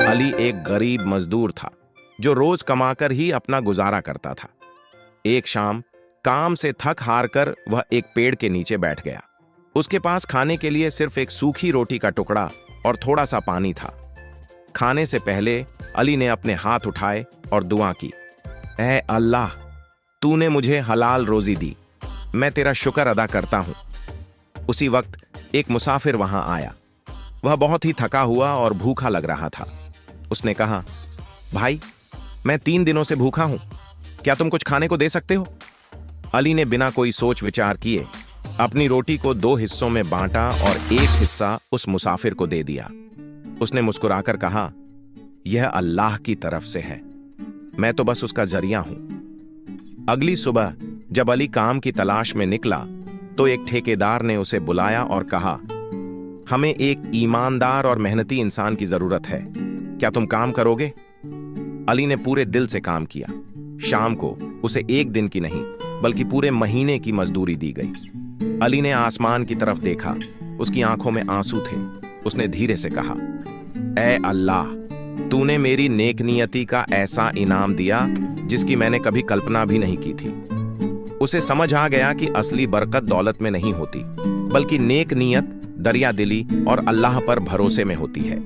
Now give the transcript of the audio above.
अली एक गरीब मजदूर था जो रोज कमाकर ही अपना गुजारा करता था। एक शाम काम से थक हार कर वह एक पेड़ के नीचे बैठ गया। उसके पास खाने के लिए सिर्फ एक सूखी रोटी का टुकड़ा और थोड़ा सा पानी था। खाने से पहले अली ने अपने हाथ उठाए और दुआ की, ऐ अल्लाह, तूने मुझे हलाल रोजी दी, मैं तेरा शुक्र अदा करता हूं। उसी वक्त एक मुसाफिर वहां आया। वह बहुत ही थका हुआ और भूखा लग रहा था। उसने कहा, भाई, मैं 3 दिनों से भूखा हूं, क्या तुम कुछ खाने को दे सकते हो? अली ने बिना कोई सोच विचार किए अपनी रोटी को 2 हिस्सों में बांटा और एक हिस्सा उस मुसाफिर को दे दिया। उसने मुस्कुराकर कहा, यह अल्लाह की तरफ से है, मैं तो बस उसका जरिया हूं। अगली सुबह जब अली काम की तलाश में निकला तो एक ठेकेदार ने उसे बुलाया और कहा, हमें एक ईमानदार और मेहनती इंसान की जरूरत है, क्या तुम काम करोगे? अली ने पूरे दिल से काम किया। शाम को उसे 1 दिन की नहीं बल्कि पूरे महीने की मजदूरी दी गई। अली ने आसमान की तरफ देखा, उसकी आंखों में आंसू थे। उसने धीरे से कहा, ऐ अल्लाह, तूने मेरी नेकनियति का ऐसा इनाम दिया जिसकी मैंने कभी कल्पना भी नहीं की थी। उसे समझ आ गया कि असली बरकत दौलत में नहीं होती, बल्कि नेक नियत, दरिया दिली और अल्लाह पर भरोसे में होती है।